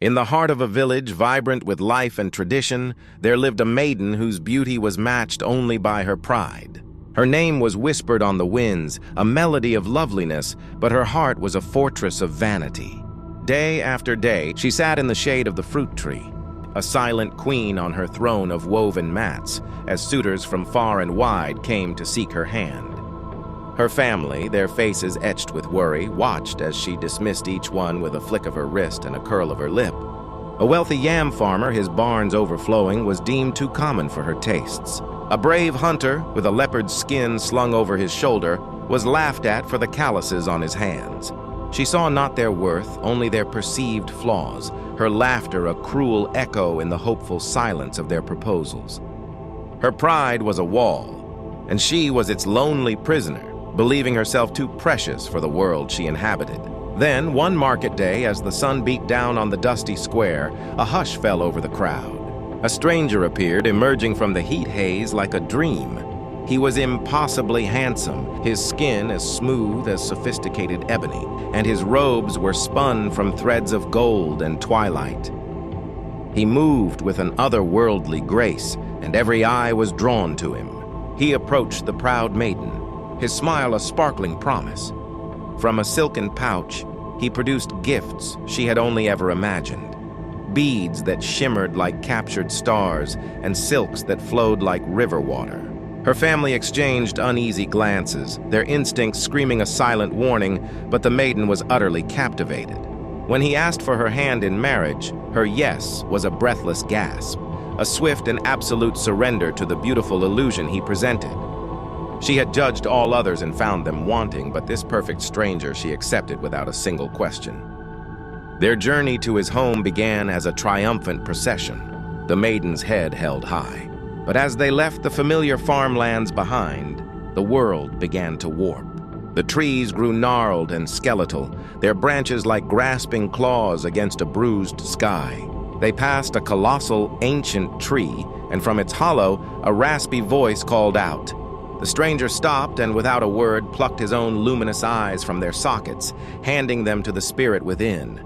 In the heart of a village vibrant with life and tradition, there lived a maiden whose beauty was matched only by her pride. Her name was whispered on the winds, a melody of loveliness, but her heart was a fortress of vanity. Day after day, she sat in the shade of the fruit tree, a silent queen on her throne of woven mats, as suitors from far and wide came to seek her hand. Her family, their faces etched with worry, watched as she dismissed each one with a flick of her wrist and a curl of her lip. A wealthy yam farmer, his barns overflowing, was deemed too common for her tastes. A brave hunter, with a leopard's skin slung over his shoulder, was laughed at for the calluses on his hands. She saw not their worth, only their perceived flaws, her laughter a cruel echo in the hopeful silence of their proposals. Her pride was a wall, and she was its lonely prisoner, believing herself too precious for the world she inhabited. Then, one market day, as the sun beat down on the dusty square, a hush fell over the crowd. A stranger appeared, emerging from the heat haze like a dream. He was impossibly handsome, his skin as smooth as sophisticated ebony, and his robes were spun from threads of gold and twilight. He moved with an otherworldly grace, and every eye was drawn to him. He approached the proud maiden, his smile a sparkling promise. From a silken pouch, he produced gifts she had only ever imagined. Beads that shimmered like captured stars and silks that flowed like river water. Her family exchanged uneasy glances, their instincts screaming a silent warning, but the maiden was utterly captivated. When he asked for her hand in marriage, her yes was a breathless gasp, a swift and absolute surrender to the beautiful illusion he presented. She had judged all others and found them wanting, but this perfect stranger she accepted without a single question. Their journey to his home began as a triumphant procession, the maiden's head held high. But as they left the familiar farmlands behind, the world began to warp. The trees grew gnarled and skeletal, their branches like grasping claws against a bruised sky. They passed a colossal, ancient tree, and from its hollow, a raspy voice called out. The stranger stopped and without a word plucked his own luminous eyes from their sockets, handing them to the spirit within.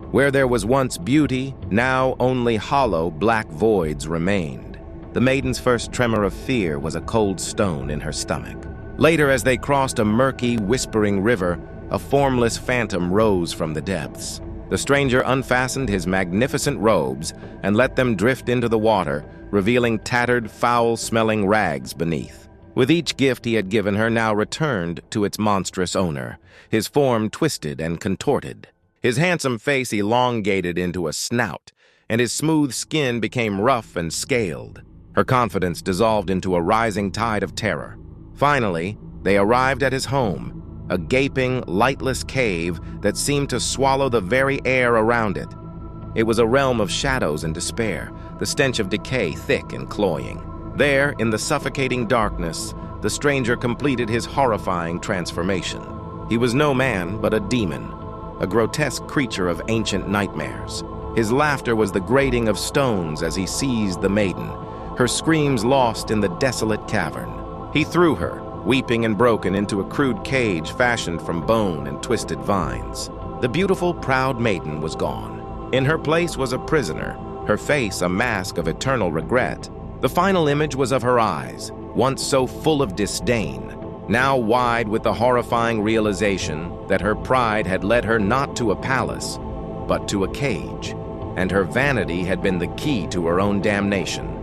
Where there was once beauty, now only hollow, black voids remained. The maiden's first tremor of fear was a cold stone in her stomach. Later, as they crossed a murky, whispering river, a formless phantom rose from the depths. The stranger unfastened his magnificent robes and let them drift into the water, revealing tattered, foul-smelling rags beneath. With each gift he had given her now returned to its monstrous owner, his form twisted and contorted. His handsome face elongated into a snout, and his smooth skin became rough and scaled. Her confidence dissolved into a rising tide of terror. Finally, they arrived at his home, a gaping, lightless cave that seemed to swallow the very air around it. It was a realm of shadows and despair, the stench of decay thick and cloying. There, in the suffocating darkness, the stranger completed his horrifying transformation. He was no man, but a demon, a grotesque creature of ancient nightmares. His laughter was the grating of stones as he seized the maiden, her screams lost in the desolate cavern. He threw her, weeping and broken, into a crude cage fashioned from bone and twisted vines. The beautiful, proud maiden was gone. In her place was a prisoner, her face a mask of eternal regret. The final image was of her eyes, once so full of disdain, now wide with the horrifying realization that her pride had led her not to a palace, but to a cage, and her vanity had been the key to her own damnation.